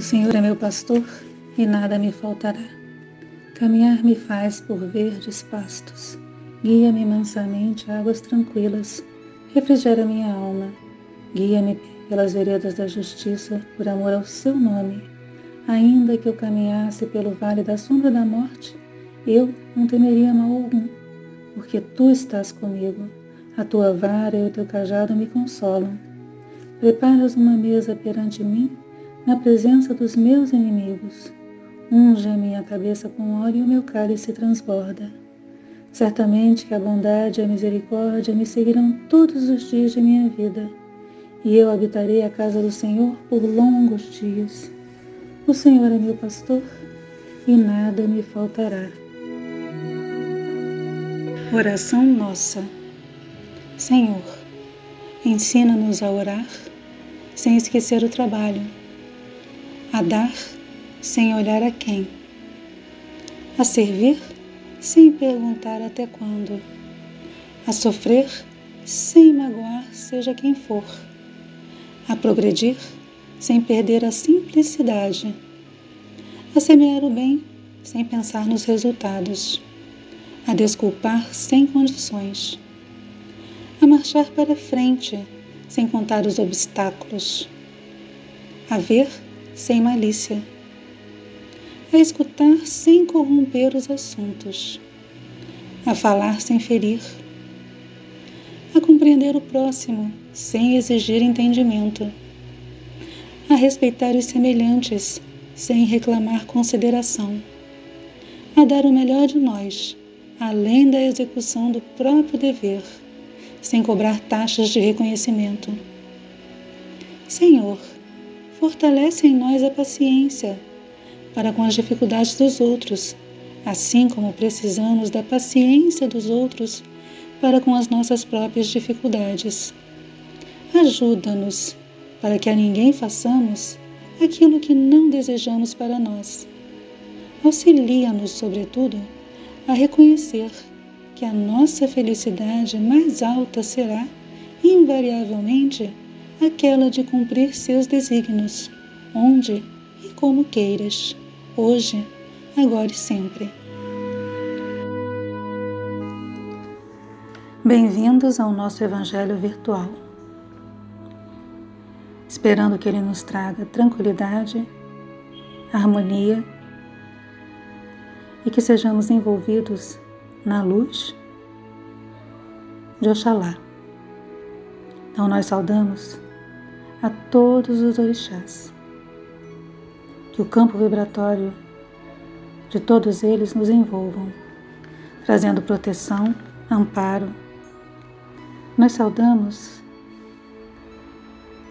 O Senhor é meu pastor e nada me faltará. Caminhar me faz por verdes pastos. Guia-me mansamente a águas tranquilas. Refrigera minha alma. Guia-me pelas veredas da justiça, por amor ao seu nome. Ainda que eu caminhasse pelo vale da sombra da morte, eu não temeria mal algum, porque tu estás comigo. A tua vara e o teu cajado me consolam. Preparas uma mesa perante mim, na presença dos meus inimigos. Unge a minha cabeça com óleo e o meu cálice transborda. Certamente que a bondade e a misericórdia me seguirão todos os dias de minha vida, e eu habitarei a casa do Senhor por longos dias. O Senhor é meu pastor, e nada me faltará. Oração nossa. Senhor, ensina-nos a orar sem esquecer o trabalho, a dar sem olhar a quem, a servir sem perguntar até quando, a sofrer sem magoar seja quem for, a progredir sem perder a simplicidade, a semear o bem sem pensar nos resultados, a desculpar sem condições, a marchar para frente sem contar os obstáculos, a ver sem malícia, a escutar sem corromper os assuntos, a falar sem ferir, a compreender o próximo sem exigir entendimento, a respeitar os semelhantes sem reclamar consideração, a dar o melhor de nós, além da execução do próprio dever, sem cobrar taxas de reconhecimento. Senhor, fortalece em nós a paciência para com as dificuldades dos outros, assim como precisamos da paciência dos outros para com as nossas próprias dificuldades. Ajuda-nos para que a ninguém façamos aquilo que não desejamos para nós. Auxilia-nos, sobretudo, a reconhecer que a nossa felicidade mais alta será, invariavelmente, aquela de cumprir seus desígnios, onde e como queiras, hoje, agora e sempre. Bem-vindos ao nosso Evangelho virtual. Esperando que ele nos traga tranquilidade, harmonia e que sejamos envolvidos na luz de Oxalá. Então nós saudamos a todos os orixás. Que o campo vibratório de todos eles nos envolvam, trazendo proteção, amparo. Nós saudamos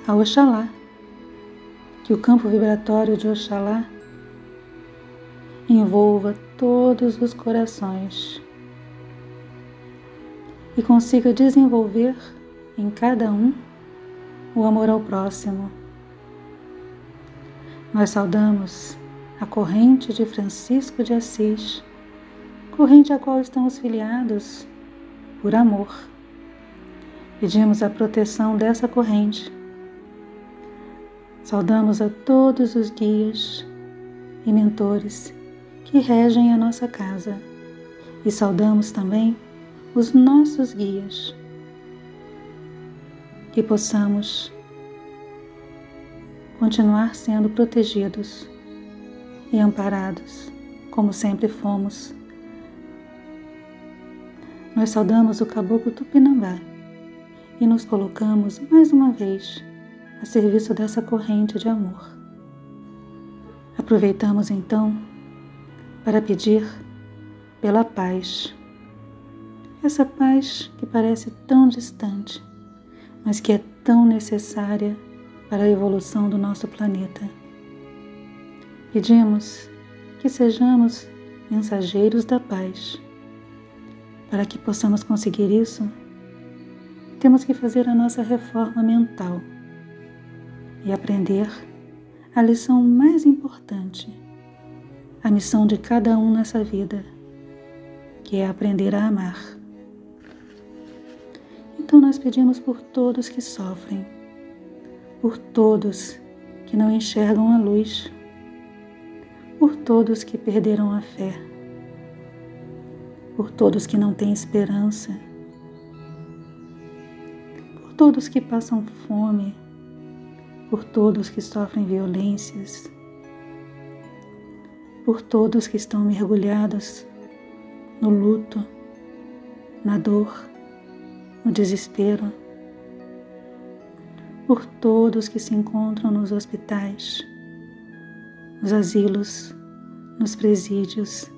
a Oxalá. Que o campo vibratório de Oxalá envolva todos os corações e consiga desenvolver em cada um o amor ao próximo. Nós saudamos a corrente de Francisco de Assis, corrente à qual estamos filiados por amor. Pedimos a proteção dessa corrente. Saudamos a todos os guias e mentores que regem a nossa casa e saudamos também os nossos guias. Que possamos continuar sendo protegidos e amparados, como sempre fomos. Nós saudamos o Caboclo Tupinambá e nos colocamos mais uma vez a serviço dessa corrente de amor. Aproveitamos então para pedir pela paz. Essa paz que parece tão distante, mas que é tão necessária para a evolução do nosso planeta. Pedimos que sejamos mensageiros da paz. Para que possamos conseguir isso, temos que fazer a nossa reforma mental e aprender a lição mais importante, a missão de cada um nessa vida, que é aprender a amar. Então nós pedimos por todos que sofrem, por todos que não enxergam a luz por todos que perderam a fé, por todos que não têm esperança, por todos que passam fome, por todos que sofrem violências, por todos que estão mergulhados no luto, na dor, no desespero, por todos que se encontram nos hospitais, nos asilos, nos presídios,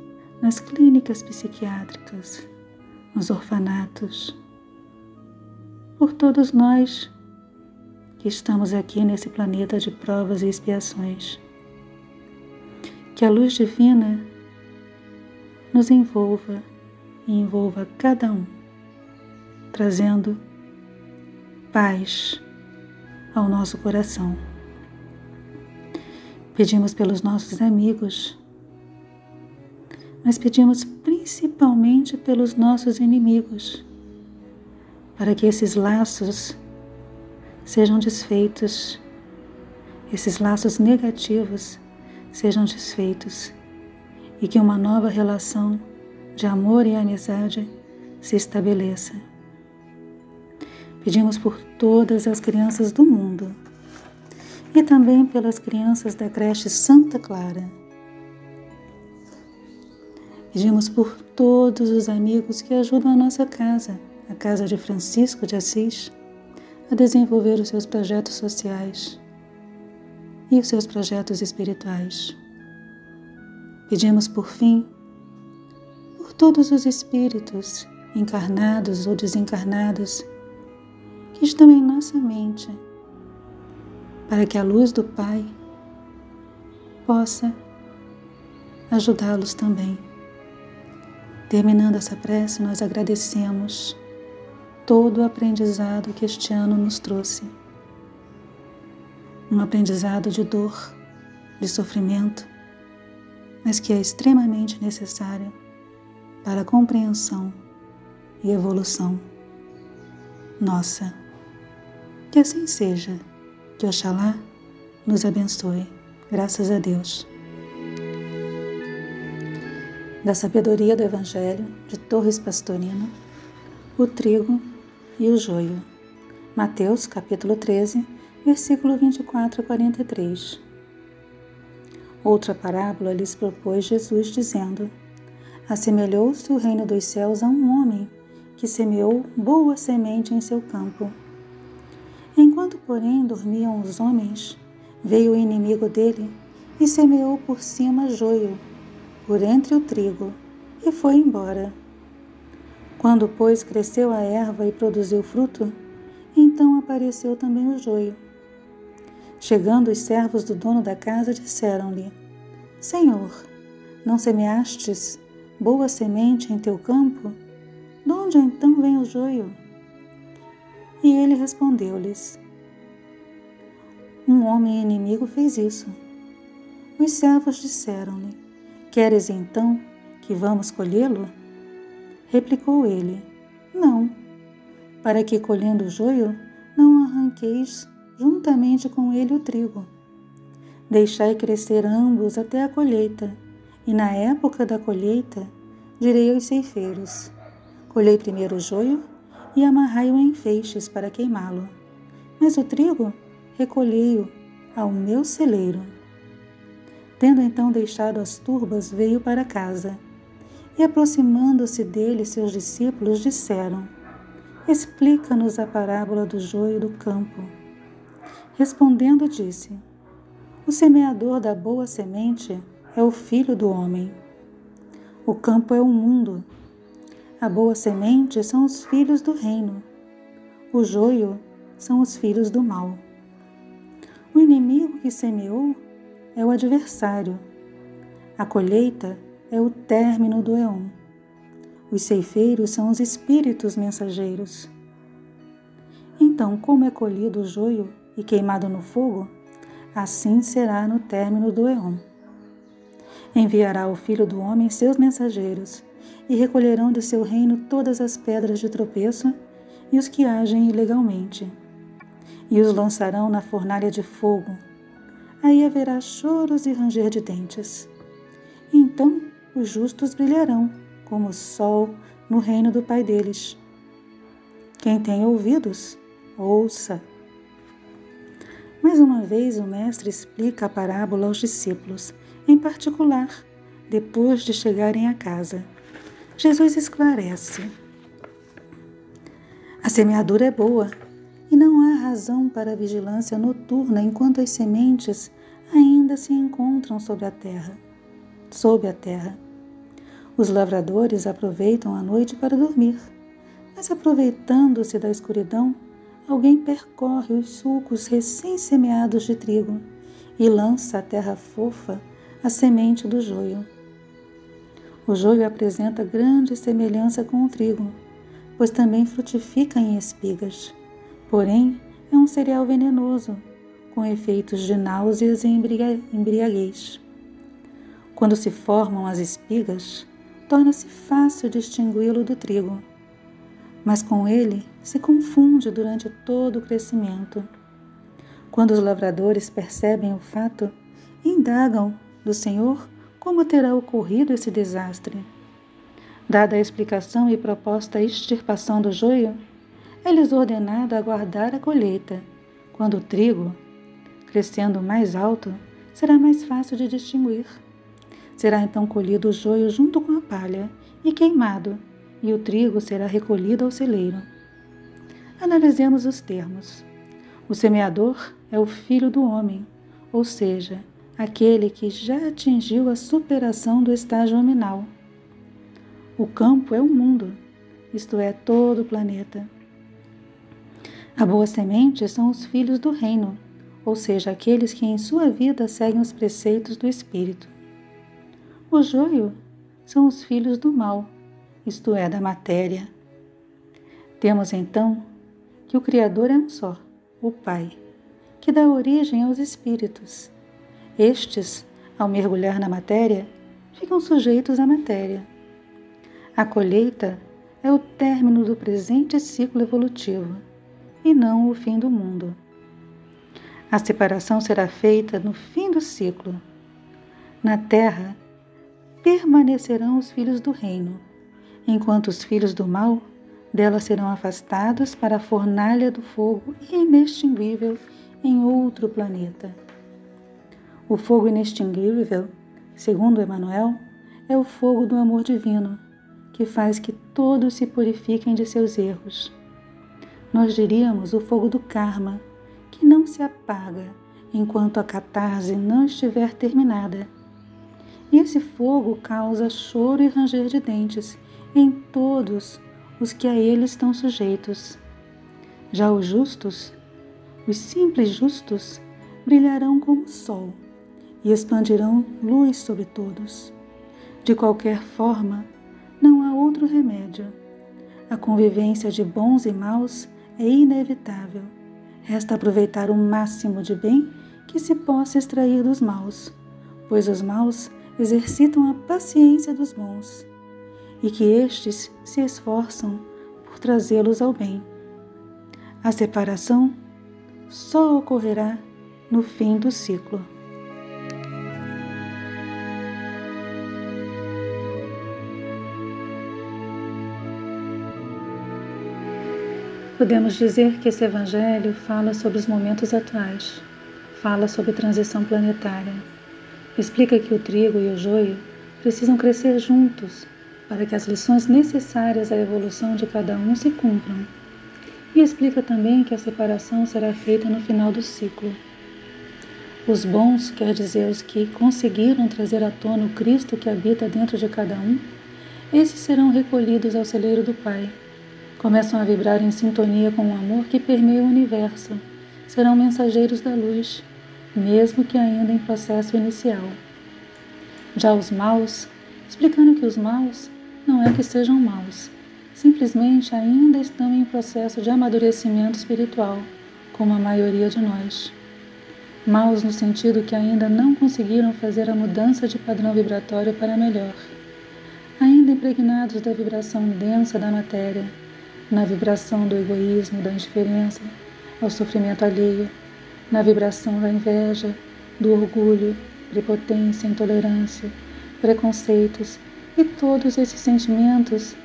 nas clínicas psiquiátricas, nos orfanatos, por todos nós que estamos aqui nesse planeta de provas e expiações. Que a luz divina nos envolva e envolva cada um, trazendo paz ao nosso coração. Pedimos pelos nossos amigos, mas pedimos principalmente pelos nossos inimigos, para que esses laços sejam desfeitos, esses laços negativos sejam desfeitos e que uma nova relação de amor e amizade se estabeleça. Pedimos por todas as crianças do mundo e também pelas crianças da creche Santa Clara. Pedimos por todos os amigos que ajudam a nossa casa, a Casa de Francisco de Assis, a desenvolver os seus projetos sociais e os seus projetos espirituais. Pedimos, por fim, por todos os espíritos, encarnados ou desencarnados, que estão em nossa mente, para que a luz do Pai possa ajudá-los também. Terminando essa prece, nós agradecemos todo o aprendizado que este ano nos trouxe. Um aprendizado de dor, de sofrimento, mas que é extremamente necessário para a compreensão e evolução nossa. Que assim seja, que Oxalá nos abençoe. Graças a Deus. Da sabedoria do Evangelho de Torres Pastorino, o trigo e o joio. Mateus capítulo 13, versículo 24 a 43. Outra parábola lhes propôs Jesus, dizendo: Assemelhou-se o reino dos céus a um homem que semeou boa semente em seu campo. Enquanto, porém, dormiam os homens, veio o inimigo dele e semeou por cima joio, por entre o trigo, e foi embora. Quando, pois, cresceu a erva e produziu fruto, então apareceu também o joio. Chegando os servos do dono da casa, disseram-lhe: Senhor, não semeastes boa semente em teu campo? De onde então vem o joio? E ele respondeu-lhes: Um homem inimigo fez isso. Os servos disseram-lhe: Queres então que vamos colhê-lo? Replicou ele: Não, para que, colhendo o joio, não arranqueis juntamente com ele o trigo. Deixai crescer ambos até a colheita, e na época da colheita direi aos ceifeiros: Colhei primeiro o joio e amarrai-o em feixes para queimá-lo, mas o trigo recolhei-o ao meu celeiro. Tendo então deixado as turbas, veio para casa, e aproximando-se dele seus discípulos disseram: Explica-nos a parábola do joio do campo. Respondendo, disse: O semeador da boa semente é o Filho do homem. O campo é o mundo. A boa semente são os filhos do reino. O joio são os filhos do mal. O inimigo que semeou é o adversário. A colheita é o término do éon. Os ceifeiros são os espíritos mensageiros. Então, como é colhido o joio e queimado no fogo, assim será no término do éon. Enviará o Filho do homem seus mensageiros, e recolherão de seu reino todas as pedras de tropeço e os que agem ilegalmente, e os lançarão na fornalha de fogo. Aí haverá choros e ranger de dentes. e então os justos brilharão como o sol no reino do Pai deles. Quem tem ouvidos, ouça. Mais uma vez o Mestre explica a parábola aos discípulos, em particular, depois de chegarem a casa. Jesus esclarece: a semeadura é boa, e não há razão para a vigilância noturna enquanto as sementes ainda se encontram sob a terra. Os lavradores aproveitam a noite para dormir, mas aproveitando-se da escuridão, alguém percorre os sulcos recém-semeados de trigo e lança à terra fofa a semente do joio. O joio apresenta grande semelhança com o trigo, pois também frutifica em espigas. Porém, é um cereal venenoso, com efeitos de náuseas e embriaguez. Quando se formam as espigas, torna-se fácil distingui-lo do trigo, mas com ele se confunde durante todo o crescimento. Quando os lavradores percebem o fato, indagam do Senhor como terá ocorrido esse desastre. Dada a explicação e proposta extirpação do joio, é-lhes ordenado aguardar a colheita, quando o trigo, crescendo mais alto, será mais fácil de distinguir. Será então colhido o joio junto com a palha e queimado, e o trigo será recolhido ao celeiro. Analisemos os termos. O semeador é o Filho do Homem, ou seja, aquele que já atingiu a superação do estágio hominal. O campo é o mundo, isto é, todo o planeta. A boa semente são os filhos do reino, ou seja, aqueles que em sua vida seguem os preceitos do Espírito. O joio são os filhos do mal, isto é, da matéria. Temos então que o Criador é um só, o Pai, que dá origem aos espíritos. Estes, ao mergulhar na matéria, ficam sujeitos à matéria. A colheita é o término do presente ciclo evolutivo, e não o fim do mundo. A separação será feita no fim do ciclo. Na terra, permanecerão os filhos do reino, enquanto os filhos do mal dela serão afastados para a fornalha do fogo inextinguível em outro planeta. O fogo inextinguível, segundo Emmanuel, é o fogo do amor divino, que faz que todos se purifiquem de seus erros. Nós diríamos o fogo do karma, que não se apaga enquanto a catarse não estiver terminada. E esse fogo causa choro e ranger de dentes em todos os que a ele estão sujeitos. Já os justos, os simples justos, brilharão como o sol e expandirão luz sobre todos. De qualquer forma, não há outro remédio. A convivência de bons e maus é inevitável. Resta aproveitar o máximo de bem que se possa extrair dos maus, pois os maus exercitam a paciência dos bons, e que estes se esforçam por trazê-los ao bem. A separação só ocorrerá no fim do ciclo. Podemos dizer que esse Evangelho fala sobre os momentos atuais, fala sobre transição planetária, explica que o trigo e o joio precisam crescer juntos para que as lições necessárias à evolução de cada um se cumpram, e explica também que a separação será feita no final do ciclo. Os bons, quer dizer os que conseguiram trazer à tona o Cristo que habita dentro de cada um, esses serão recolhidos ao celeiro do Pai. Começam a vibrar em sintonia com o amor que permeia o universo. Serão mensageiros da luz, mesmo que ainda em processo inicial. Já os maus, explicando que os maus não é que sejam maus, simplesmente ainda estão em processo de amadurecimento espiritual, como a maioria de nós. Maus no sentido que ainda não conseguiram fazer a mudança de padrão vibratório para melhor, ainda impregnados da vibração densa da matéria, na vibração do egoísmo, da indiferença ao sofrimento alheio, na vibração da inveja, do orgulho, prepotência, intolerância, preconceitos e todos esses sentimentos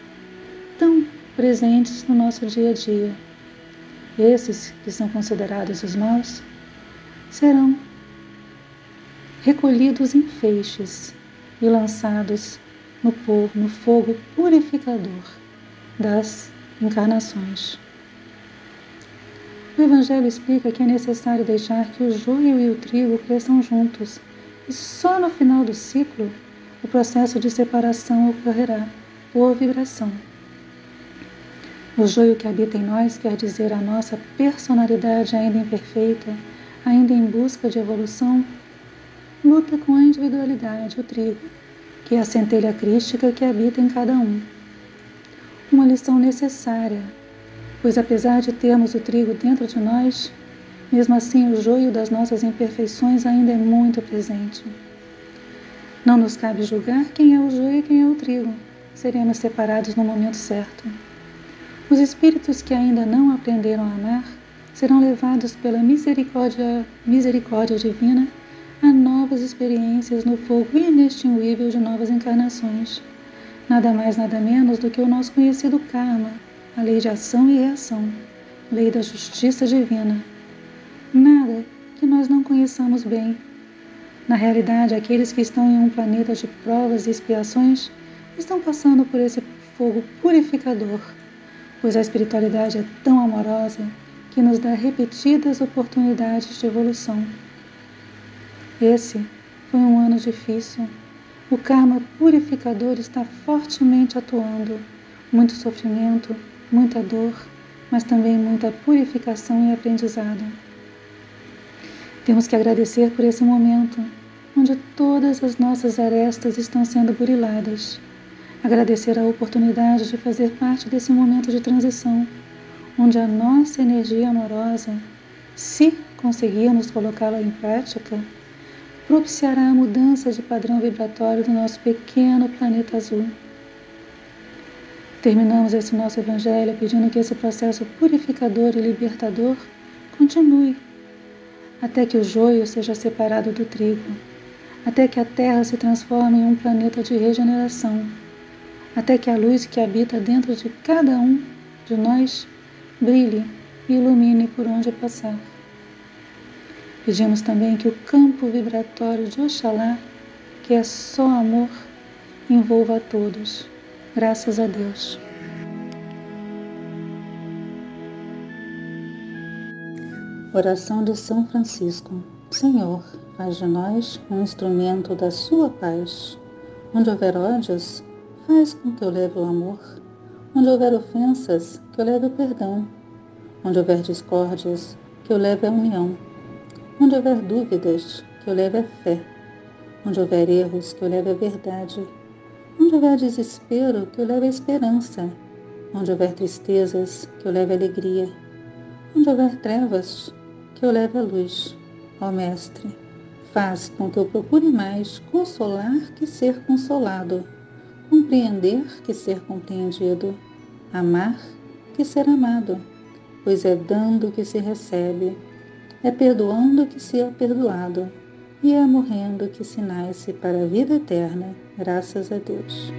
tão presentes no nosso dia a dia. Esses que são considerados os maus serão recolhidos em feixes e lançados no fogo purificador das encarnações. O Evangelho explica que é necessário deixar que o joio e o trigo cresçam juntos, e só no final do ciclo o processo de separação ocorrerá por vibração. O joio que habita em nós quer dizer a nossa personalidade ainda imperfeita, ainda em busca de evolução, luta com a individualidade, o trigo, que é a centelha crística que habita em cada um. Uma lição necessária, pois apesar de termos o trigo dentro de nós, mesmo assim o joio das nossas imperfeições ainda é muito presente. Não nos cabe julgar quem é o joio e quem é o trigo. Seremos separados no momento certo. Os espíritos que ainda não aprenderam a amar serão levados pela misericórdia divina a novas experiências no fogo inextinguível de novas encarnações. Nada mais, nada menos do que o nosso conhecido karma, a lei de ação e reação, lei da justiça divina. Nada que nós não conheçamos bem. Na realidade, aqueles que estão em um planeta de provas e expiações estão passando por esse fogo purificador, pois a espiritualidade é tão amorosa que nos dá repetidas oportunidades de evolução. Esse foi um ano difícil. O karma purificador está fortemente atuando. Muito sofrimento, muita dor, mas também muita purificação e aprendizado. Temos que agradecer por esse momento, onde todas as nossas arestas estão sendo buriladas. Agradecer a oportunidade de fazer parte desse momento de transição, onde a nossa energia amorosa, se conseguirmos colocá-la em prática, propiciará a mudança de padrão vibratório do nosso pequeno planeta azul. Terminamos esse nosso Evangelho pedindo que esse processo purificador e libertador continue, até que o joio seja separado do trigo, até que a Terra se transforme em um planeta de regeneração, até que a luz que habita dentro de cada um de nós brilhe e ilumine por onde passar. Pedimos também que o campo vibratório de Oxalá, que é só amor, envolva a todos. Graças a Deus. Oração de São Francisco. Senhor, faz de nós um instrumento da sua paz. Onde houver ódios, faz com que eu leve o amor. Onde houver ofensas, que eu leve o perdão. Onde houver discórdias, que eu leve a união. Onde houver dúvidas, que eu leve a fé. Onde houver erros, que eu leve a verdade. Onde houver desespero, que eu leve a esperança. Onde houver tristezas, que eu leve a alegria. Onde houver trevas, que eu leve a luz. Ó Mestre, faz com que eu procure mais consolar que ser consolado, compreender que ser compreendido, amar que ser amado, pois é dando que se recebe, é perdoando que se é perdoado, e é morrendo que se nasce para a vida eterna, graças a Deus.